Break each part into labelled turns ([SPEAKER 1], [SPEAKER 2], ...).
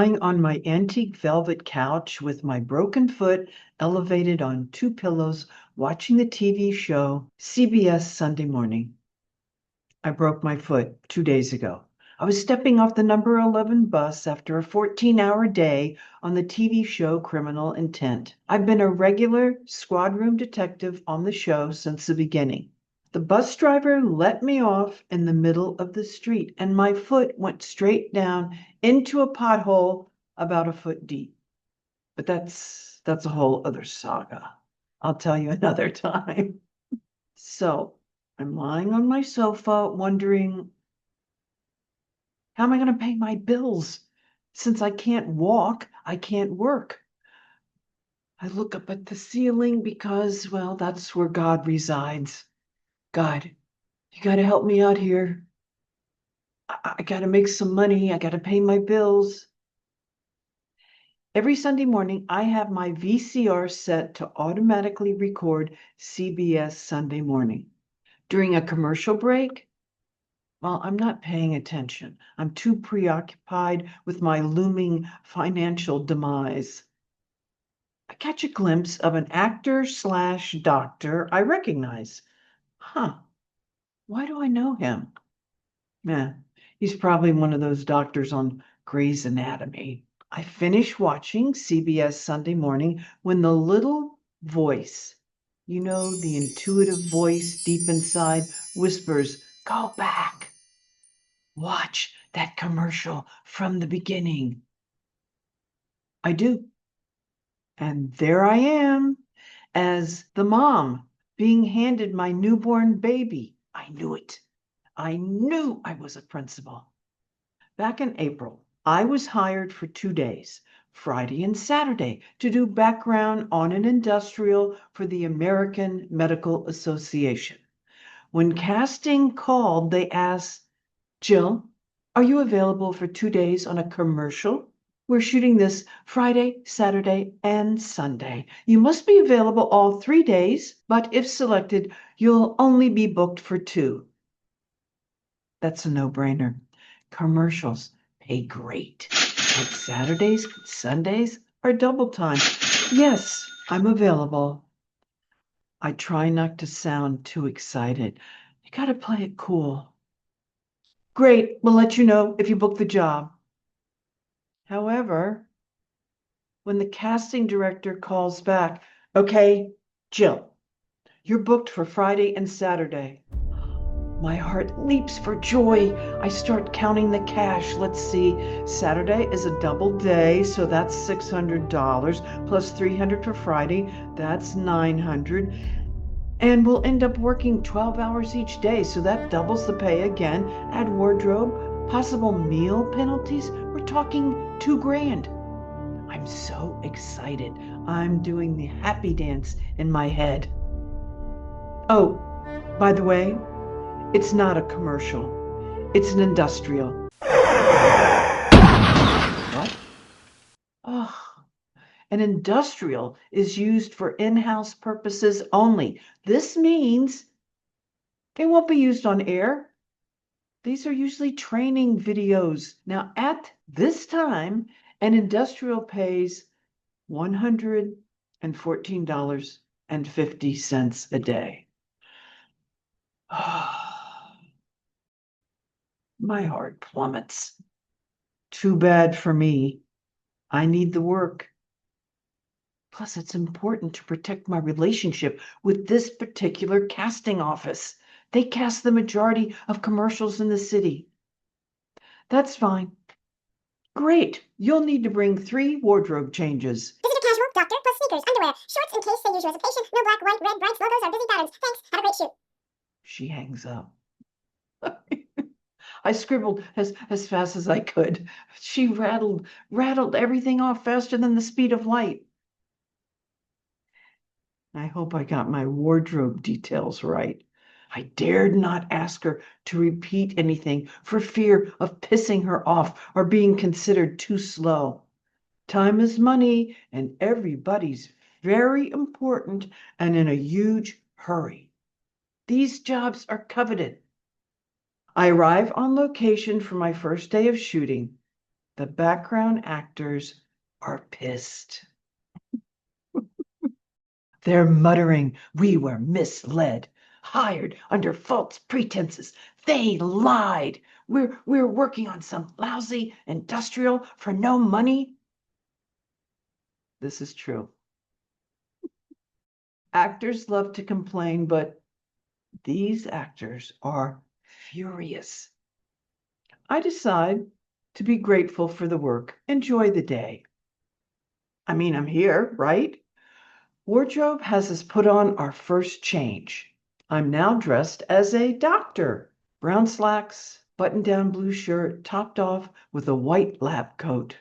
[SPEAKER 1] lying on my antique velvet couch with my broken foot elevated on two pillows, watching the TV show CBS Sunday Morning. I broke my foot 2 days ago. I was stepping off the number 11 bus after a 14-hour day on the TV show Criminal Intent. I've been a regular squad room detective on the show since the beginning. The bus driver let me off in the middle of the street, and my foot went straight down into a pothole about a foot deep. But that's a whole other saga. I'll tell you another time. So I'm lying on my sofa wondering, how am I going to pay my bills? Since I can't walk, I can't work. I look up at the ceiling because, well, that's where God resides. God, you got to help me out here. I got to make some money. I got to pay my bills. Every Sunday morning, I have my VCR set to automatically record CBS Sunday Morning. During a commercial break, well, I'm not paying attention. I'm too preoccupied with my looming financial demise. I catch a glimpse of an actor/doctor I recognize. Huh, why do I know him? He's probably one of those doctors on Grey's Anatomy. I finish watching CBS Sunday Morning when the little voice, the intuitive voice deep inside, whispers, "Go back. Watch that commercial from the beginning." I do. And there I am as the mom being handed my newborn baby. I knew it. I knew I was a principal. Back in April, I was hired for 2 days, Friday and Saturday, to do background on an industrial for the American Medical Association. When casting called, they asked, "Jill, are you available for 2 days on a commercial? We're shooting this Friday, Saturday, and Sunday. You must be available all 3 days, but if selected, you'll only be booked for 2. That's a no-brainer. Commercials pay great. But Saturdays and Sundays are double time. Yes, I'm available. I try not to sound too excited. You gotta play it cool. Great, we'll let you know if you book the job. However, when the casting director calls back, "Okay, Jill, you're booked for Friday and Saturday." My heart leaps for joy. I start counting the cash. Let's see. Saturday is a double day, so that's $600 plus $300 for Friday. That's $900. And we'll end up working 12 hours each day, so that doubles the pay again. Add wardrobe, possible meal penalties. We're talking $2,000. I'm so excited. I'm doing the happy dance in my head. Oh, by the way, it's not a commercial. It's an industrial. What? Oh, an industrial is used for in-house purposes only. This means they won't be used on air. These are usually training videos. Now, at this time, an industrial pays $114.50 a day. My heart plummets. Too bad for me. I need the work. Plus, it's important to protect my relationship with this particular casting office. They cast the majority of commercials in the city. That's fine. Great. You'll need to bring 3 wardrobe changes.
[SPEAKER 2] Visitor casual, doctor, plus sneakers, underwear, shorts in case they use you as a patient. No black, white, red, brights, logos, or busy patterns. Thanks. Have a great shoot.
[SPEAKER 1] She hangs up. I scribbled as fast as I could. She rattled everything off faster than the speed of light. I hope I got my wardrobe details right. I dared not ask her to repeat anything for fear of pissing her off or being considered too slow. Time is money, and everybody's very important and in a huge hurry. These jobs are coveted. I arrive on location for my first day of shooting. The background actors are pissed. They're muttering, "We were misled, hired under false pretenses. They lied. We're working on some lousy industrial for no money." This is true. Actors love to complain, but these actors are furious. I decide to be grateful for the work, enjoy the day. I mean, I'm here, right? Wardrobe has us put on our first change. I'm now dressed as a doctor. Brown slacks, button-down blue shirt, topped off with a white lab coat.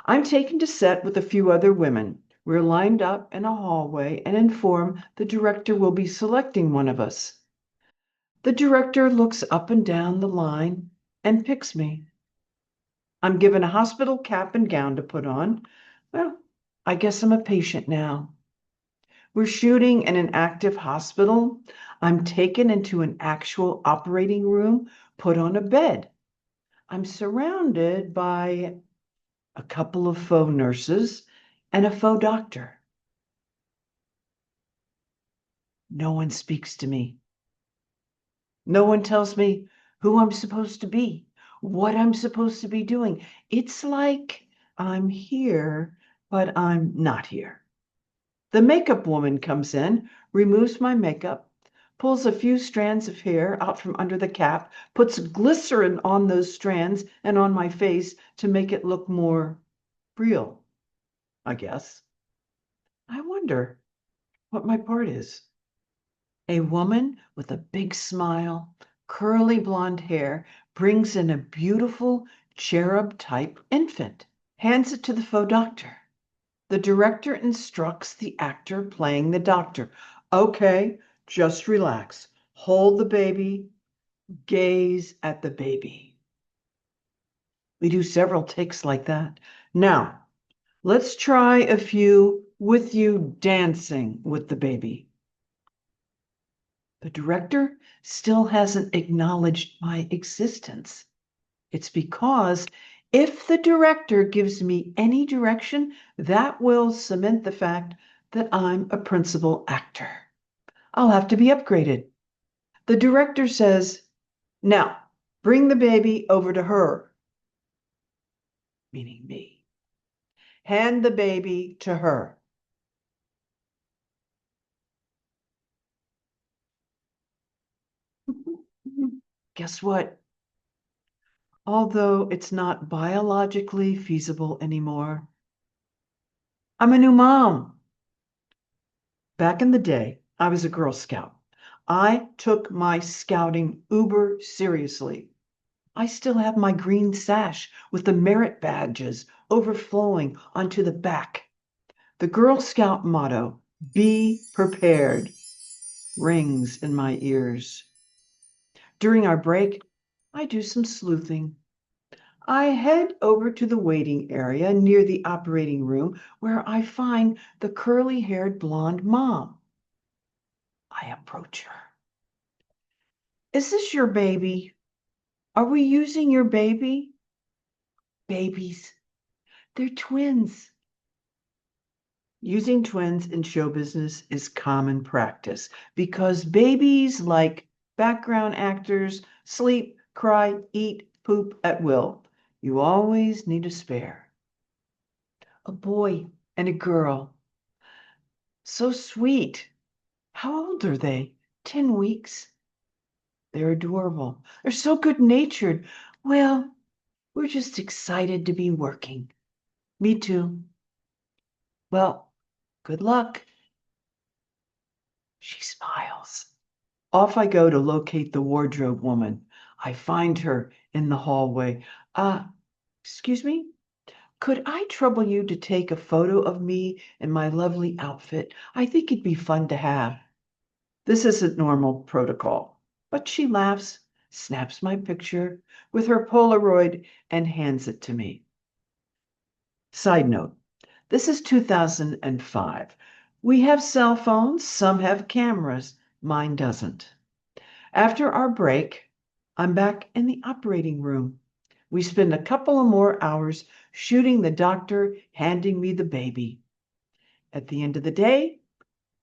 [SPEAKER 1] I'm taken to set with a few other women. We're lined up in a hallway and inform the director will be selecting one of us. The director looks up and down the line and picks me. I'm given a hospital cap and gown to put on. Well, I guess I'm a patient now. We're shooting in an active hospital. I'm taken into an actual operating room, put on a bed. I'm surrounded by a couple of faux nurses and a faux doctor. No one speaks to me. No one tells me who I'm supposed to be, what I'm supposed to be doing. It's like I'm here, but I'm not here. The makeup woman comes in, removes my makeup, pulls a few strands of hair out from under the cap, puts glycerin on those strands and on my face to make it look more real, I guess. I wonder what my part is. A woman with a big smile, curly blonde hair, brings in a beautiful cherub-type infant, hands it to the faux doctor. The director instructs the actor playing the doctor. Okay, just relax. Hold the baby. Gaze at the baby. We do several takes like that. Now, let's try a few with you dancing with the baby. The director still hasn't acknowledged my existence. It's because if the director gives me any direction, that will cement the fact that I'm a principal actor. I'll have to be upgraded. The director says, "Now, bring the baby over to her," meaning me. Hand the baby to her. Guess what? Although it's not biologically feasible anymore, I'm a new mom. Back in the day, I was a Girl Scout. I took my scouting uber seriously. I still have my green sash with the merit badges overflowing onto the back. The Girl Scout motto, "Be prepared," rings in my ears. During our break, I do some sleuthing. I head over to the waiting area near the operating room where I find the curly-haired blonde mom. I approach her. "Is this your baby? Are we using your baby?" Babies. They're twins. Using twins in show business is common practice because babies, like background actors, sleep, cry, eat, poop at will. You always need a spare. A boy and a girl. So sweet. How old are they? 10 weeks? They're adorable. They're so good-natured. Well, we're just excited to be working. Me too. Well, good luck. She smiles. Off I go to locate the wardrobe woman. I find her in the hallway. Excuse me? Could I trouble you to take a photo of me in my lovely outfit? I think it'd be fun to have. This isn't normal protocol, but she laughs, snaps my picture with her Polaroid, and hands it to me. Side note, this is 2005. We have cell phones, some have cameras, mine doesn't. After our break, I'm back in the operating room. We spend a couple of more hours shooting the doctor handing me the baby. At the end of the day,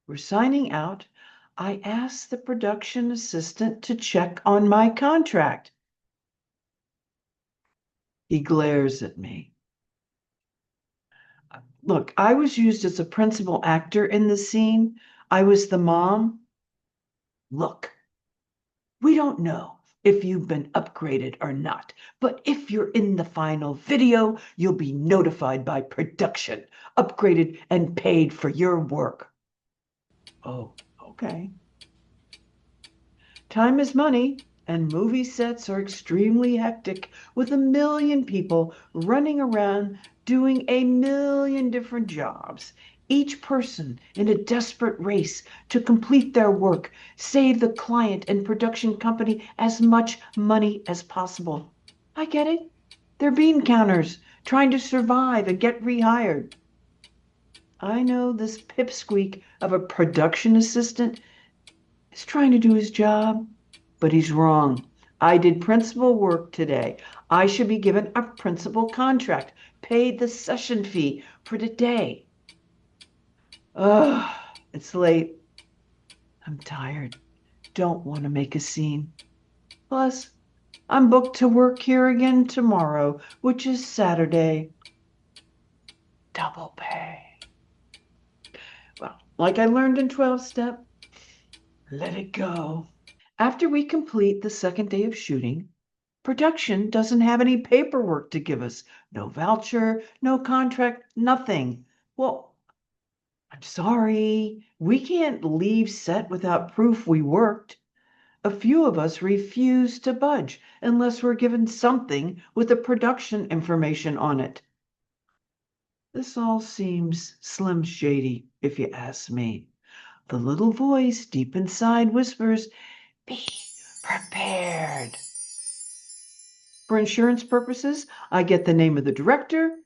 [SPEAKER 1] we're signing out. I asked the production assistant to check on my contract. He glares at me. Look, I was used as a principal actor in the scene. I was the mom. Look, we don't know if you've been upgraded or not, but if you're in the final video, you'll be notified by production, upgraded and paid for your work. Oh, okay. Time is money, and movie sets are extremely hectic with a million people running around doing a million different jobs, each person in a desperate race to complete their work, save the client and production company as much money as possible. I get it. They're bean counters trying to survive and get rehired. I know this pipsqueak of a production assistant is trying to do his job, but he's wrong. I did principal work today. I should be given a principal contract, paid the session fee for today. Ugh, it's late. I'm tired. Don't want to make a scene. Plus, I'm booked to work here again tomorrow, which is Saturday. Double pay. Well, like I learned in 12-step, let it go. After we complete the second day of shooting, production doesn't have any paperwork to give us. No voucher, no contract, nothing. Well, I'm sorry. We can't leave set without proof we worked. A few of us refuse to budge unless we're given something with the production information on it. This all seems slim shady, if you ask me. The little voice deep inside whispers, "Be prepared." For insurance purposes, I get the name of the director,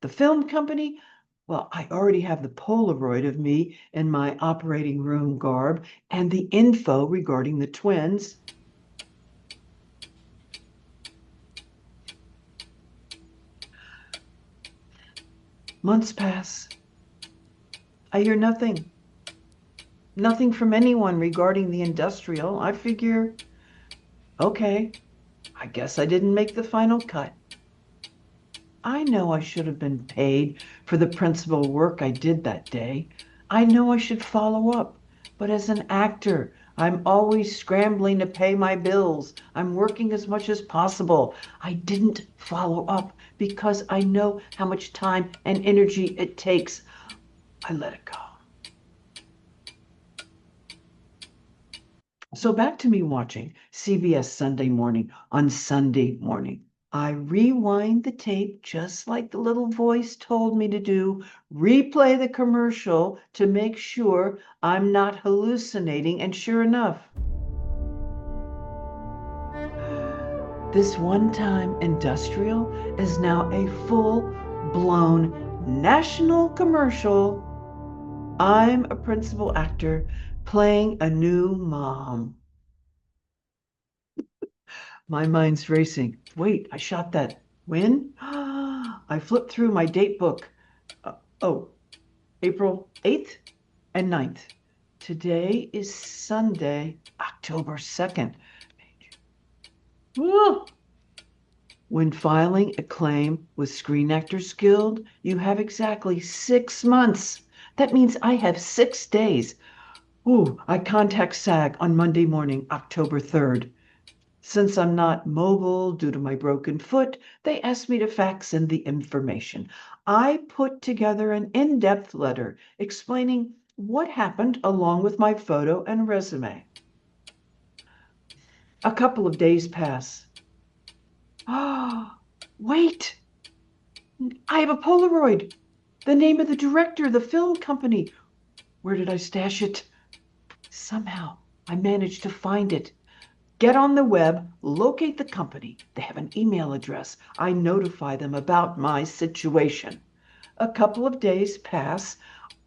[SPEAKER 1] the film company. Well, I already have the Polaroid of me in my operating room garb and the info regarding the twins. Months pass. I hear nothing. Nothing from anyone regarding the industrial. I figure, okay, I guess I didn't make the final cut. I know I should have been paid for the principal work I did that day. I know I should follow up. But as an actor, I'm always scrambling to pay my bills. I'm working as much as possible. I didn't follow up because I know how much time and energy it takes. I let it go. So back to me watching CBS Sunday Morning on Sunday morning. I rewind the tape just like the little voice told me to do, replay the commercial to make sure I'm not hallucinating, and sure enough, this one-time industrial is now a full-blown national commercial. I'm a principal actor playing a new mom. My mind's racing. Wait, I shot that. When? I flipped through my date book. Oh, April 8th and 9th. Today is Sunday, October 2nd. Woo! When filing a claim with Screen Actors Guild, you have exactly 6 months. That means I have 6 days. Ooh, I contact SAG on Monday morning, October 3rd. Since I'm not mobile due to my broken foot, they asked me to fax in the information. I put together an in-depth letter explaining what happened along with my photo and resume. A couple of days pass. Ah, wait! I have a Polaroid. The name of the director, the film company. Where did I stash it? Somehow I managed to find it. Get on the web, locate the company. They have an email address. I notify them about my situation. A couple of days pass.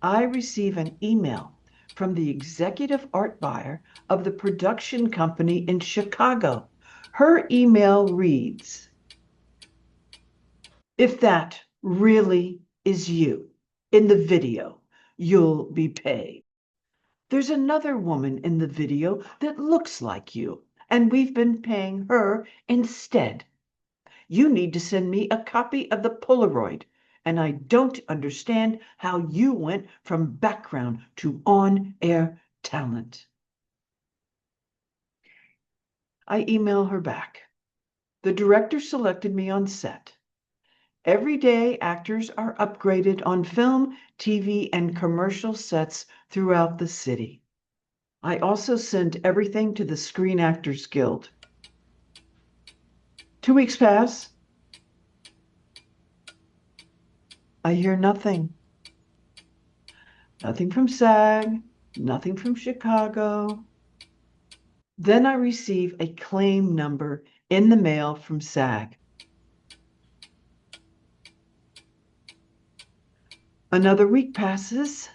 [SPEAKER 1] I receive an email from the executive art buyer of the production company in Chicago. Her email reads, If that really is you in the video, you'll be paid. There's another woman in the video that looks like you, and we've been paying her instead. You need to send me a copy of the Polaroid, and I don't understand how you went from background to on-air talent. I email her back. The director selected me on set. Every day, actors are upgraded on film, TV, and commercial sets throughout the city. I also send everything to the Screen Actors Guild. 2 weeks pass. I hear nothing. Nothing from SAG, nothing from Chicago. Then I receive a claim number in the mail from SAG. Another week passes.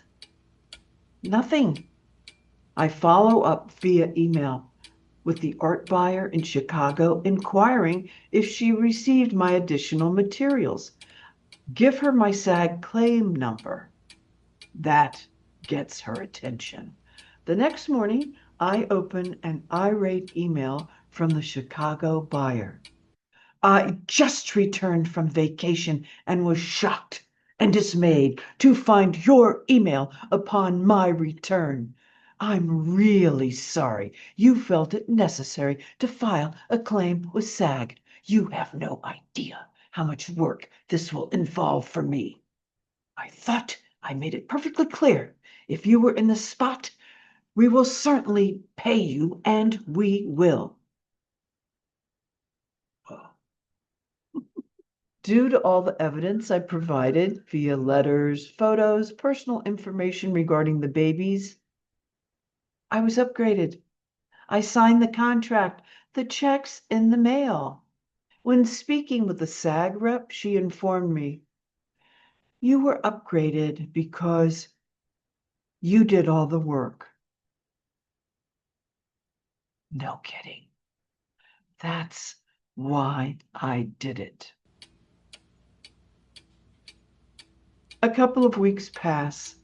[SPEAKER 1] Nothing. I follow up via email with the art buyer in Chicago inquiring if she received my additional materials. Give her my SAG claim number. That gets her attention. The next morning, I open an irate email from the Chicago buyer. I just returned from vacation and was shocked and dismayed to find your email upon my return. I'm really sorry you felt it necessary to file a claim with SAG. You have no idea how much work this will involve for me. I thought I made it perfectly clear. If you were in the spot, we will certainly pay you, and we will. Due to all the evidence I provided via letters, photos, personal information regarding the babies, I was upgraded. I signed the contract, the checks in the mail. When speaking with the SAG rep, she informed me, you were upgraded because you did all the work. No kidding. That's why I did it. A couple of weeks pass.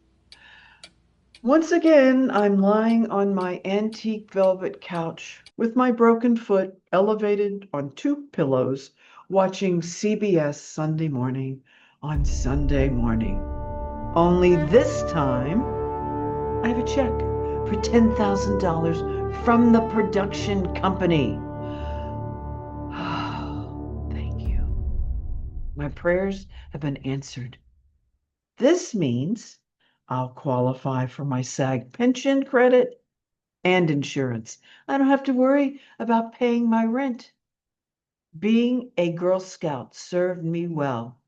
[SPEAKER 1] Once again, I'm lying on my antique velvet couch with my broken foot elevated on 2 pillows, watching CBS Sunday Morning on Sunday morning. Only this time, I have a check for $10,000 from the production company. Thank you. My prayers have been answered. This means I'll qualify for my SAG pension credit and insurance. I don't have to worry about paying my rent. Being a Girl Scout served me well.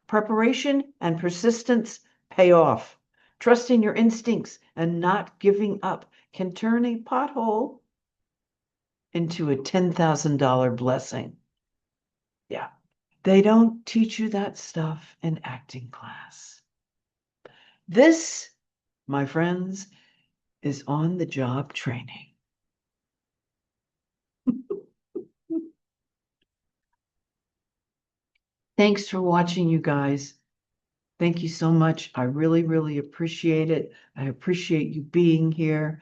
[SPEAKER 1] Preparation and persistence pay off. Trusting your instincts and not giving up can turn a pothole into a $10,000 blessing. Yeah, they don't teach you that stuff in acting class. This, my friends, is on-the-job training. Thanks for watching, you guys. Thank you so much. I really, really appreciate it. I appreciate you being here.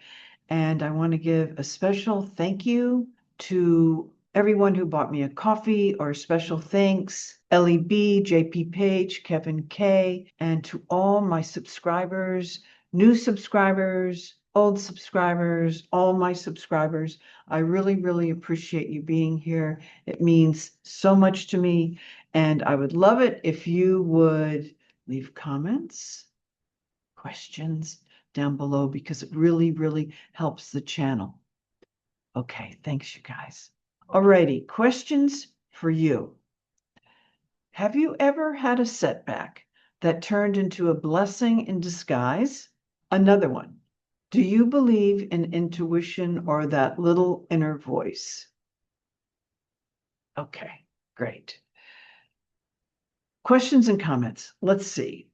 [SPEAKER 1] And I want to give a special thank you to everyone who bought me a coffee, or special thanks, Ellie B, JP Page, Kevin K, and to all my subscribers, new subscribers, old subscribers, all my subscribers. I really, really appreciate you being here. It means so much to me. And I would love it if you would leave comments, questions down below, because it really, really helps the channel. Okay, thanks, you guys. Alrighty, questions for you. Have you ever had a setback that turned into a blessing in disguise? Another one. Do you believe in intuition or that little inner voice? Okay, great. Questions and comments. Let's see.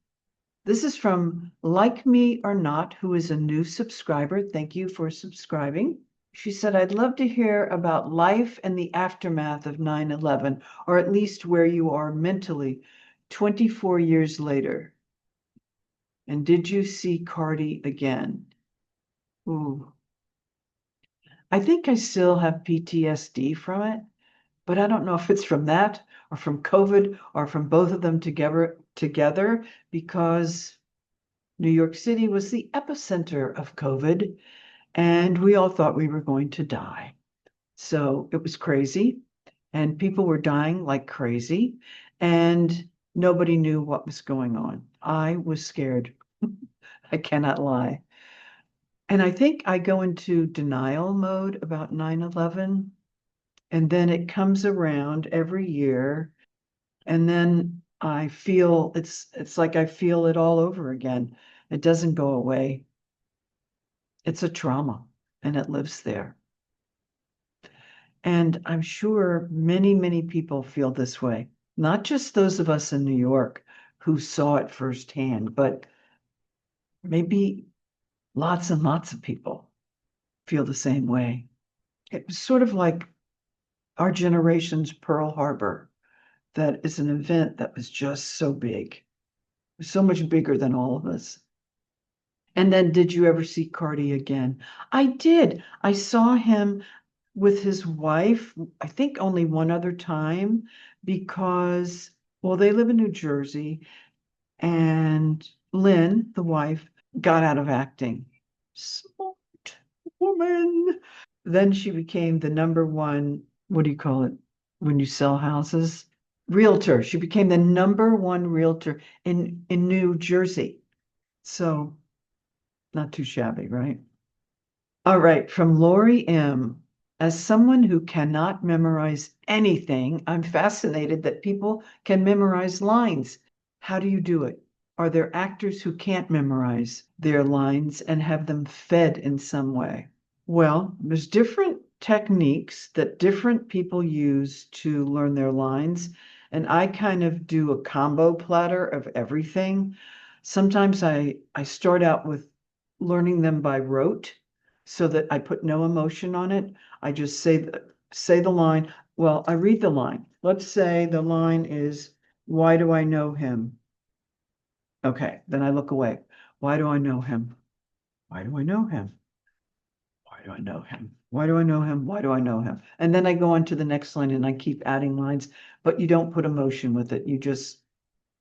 [SPEAKER 1] This is from Like Me or Not, who is a new subscriber. Thank you for subscribing. She said, I'd love to hear about life and the aftermath of 9/11, or at least where you are mentally 24 years later. And did you see Cardi again? Ooh, I think I still have PTSD from it, but I don't know if it's from that or from COVID or from both of them together because New York City was the epicenter of COVID and we all thought we were going to die. So it was crazy and people were dying like crazy and nobody knew what was going on. I was scared. I cannot lie. And I think I go into denial mode about 9/11, and then it comes around every year, and then I feel it's like I feel it all over again. It doesn't go away. It's a trauma, and it lives there. And I'm sure many, many people feel this way, not just those of us in New York who saw it firsthand, but maybe lots and lots of people feel the same way. It was sort of like our generation's Pearl Harbor. That is an event that was just so big, so much bigger than all of us. And then, did you ever see Cardi again? I did. I saw him with his wife, I think only one other time, because, well, they live in New Jersey, and Lynn, the wife, got out of acting. Smart woman. Then she became the number one, what do you call it, when you sell houses? Realtor. She became the number one realtor in New Jersey. So not too shabby, right? All right, from Lori M. As someone who cannot memorize anything, I'm fascinated that people can memorize lines. How do you do it? Are there actors who can't memorize their lines and have them fed in some way? Well, there's different techniques that different people use to learn their lines, and I kind of do a combo platter of everything. Sometimes I start out with learning them by rote so that I put no emotion on it. I just say the line. Well, I read the line. Let's say the line is, "Why do I know him?" Okay, then I look away. Why do I know him? Why do I know him? Why do I know him? Why do I know him? Why do I know him? And then I go on to the next line and I keep adding lines, but you don't put emotion with it. You just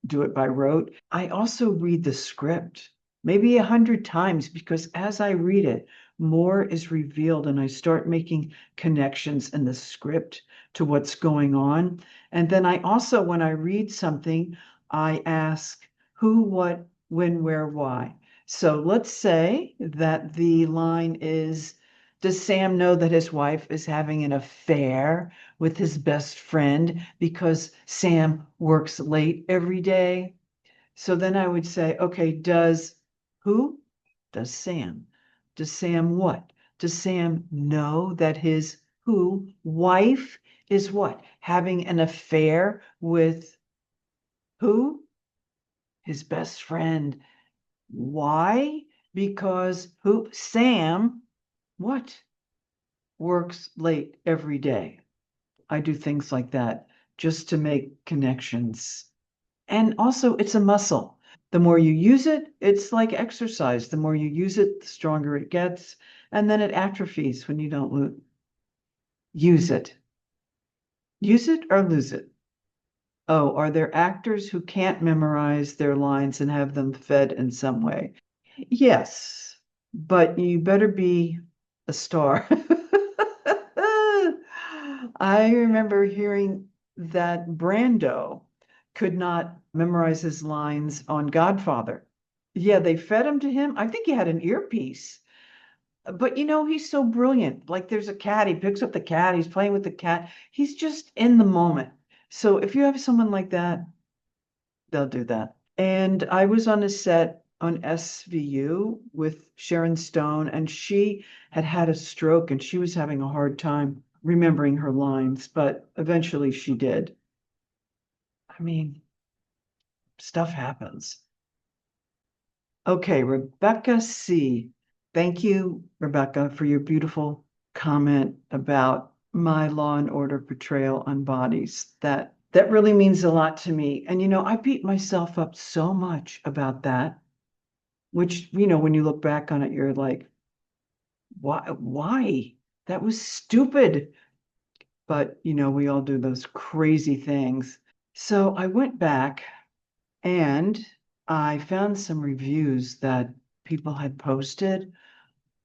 [SPEAKER 1] do it by rote. I also read the script maybe 100 times because as I read it, more is revealed and I start making connections in the script to what's going on. And then I also, when I read something, I ask who, what, when, where, why. So let's say that the line is, does Sam know that his wife is having an affair with his best friend because Sam works late every day? So then I would say, okay, does who? Does Sam. Does Sam what? Does Sam know that his who wife is what? Having an affair with who? His best friend. Why? Because who? Sam, what? Works late every day. I do things like that just to make connections. And also, it's a muscle. The more you use it, it's like exercise. The more you use it, the stronger it gets. And then it atrophies when you don't use it. Use it or lose it. Oh, are there actors who can't memorize their lines and have them fed in some way? Yes, but you better be a star. I remember hearing that Brando could not memorize his lines on Godfather. Yeah, they fed him to him. I think he had an earpiece. But he's so brilliant. Like there's a cat, he picks up the cat, he's playing with the cat. He's just in the moment. So if you have someone like that, they'll do that. And I was on a set on SVU with Sharon Stone, and she had had a stroke and she was having a hard time remembering her lines, but eventually she did. I mean, stuff happens. Okay, Rebecca C. Thank you, Rebecca, for your beautiful comment about my Law and Order portrayal on bodies. That really means a lot to me. And I beat myself up so much about that, which, when you look back on it, you're like, why? That was stupid. But, we all do those crazy things. So I went back and I found some reviews that people had posted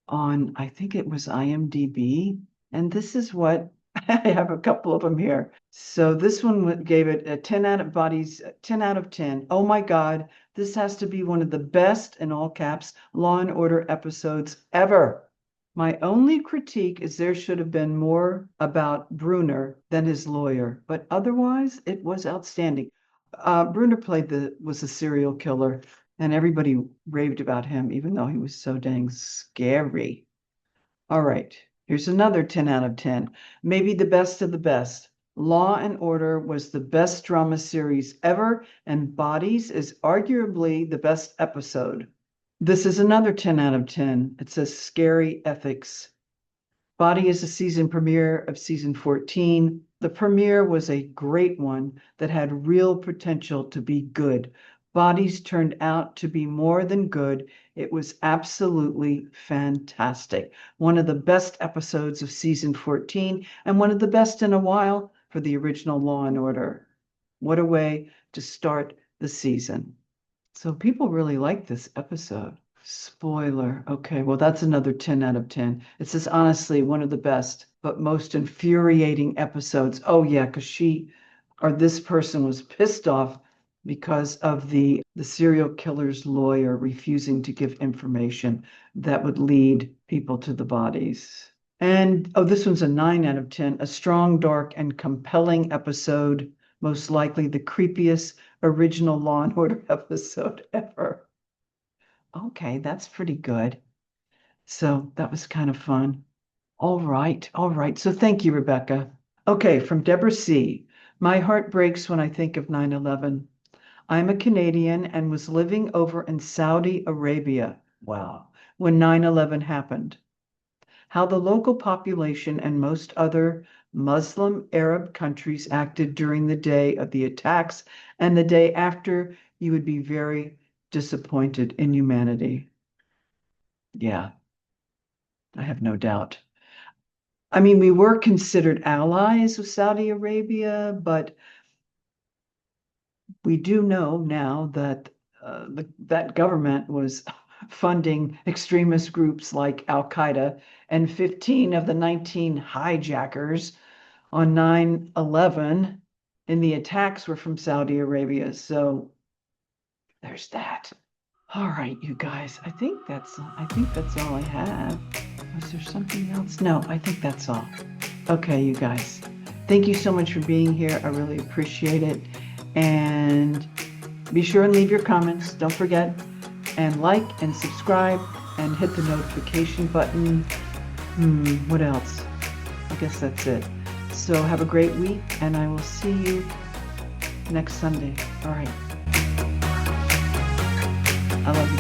[SPEAKER 1] on, I think it was IMDb. And this is what I have a couple of them here. So this one gave it a 10 out of bodies, 10 out of 10. Oh my God, this has to be one of the best, in all caps, Law and Order episodes ever. My only critique is there should have been more about Bruner than his lawyer, but otherwise it was outstanding. Bruner was a serial killer, and everybody raved about him, even though he was so dang scary. All right, here's another 10 out of 10. Maybe the best of the best. Law and Order was the best drama series ever, and Bodies is arguably the best episode. This is another 10 out of 10. It says Scary Ethics. Body is the season premiere of season 14. The premiere was a great one that had real potential to be good. Bodies turned out to be more than good. It was absolutely fantastic. One of the best episodes of season 14 and one of the best in a while for the original Law and Order. What a way to start the season. So people really like this episode. Spoiler. Okay, well, that's another 10 out of 10. It says, honestly, one of the best, but most infuriating episodes. Oh, yeah, because this person was pissed off because of the serial killer's lawyer refusing to give information that would lead people to the bodies. And, oh, this one's a 9 out of 10. A strong, dark, and compelling episode. Most likely the creepiest original Law and Order episode ever. Okay, that's pretty good. So that was kind of fun. All right, all right. So thank you, Rebecca. Okay, from Deborah C. My heart breaks when I think of 9/11. I'm a Canadian and was living over in Saudi Arabia. Wow, when 9/11 happened. How the local population and most other Muslim Arab countries acted during the day of the attacks and the day after, you would be very disappointed in humanity. Yeah, I have no doubt. I mean, we were considered allies of Saudi Arabia, but we do know now that that government was funding extremist groups like Al-Qaeda, and 15 of the 19 hijackers on 9/11 in the attacks were from Saudi Arabia. So there's that. All right, you guys, I think that's all I have. Was there something else? No, I think that's all. Okay, you guys, thank you so much for being here. I really appreciate it. And be sure and leave your comments. Don't forget, and like and subscribe and hit the notification button. What else? I guess that's it. So have a great week, and I will see you next Sunday. All right. I love you.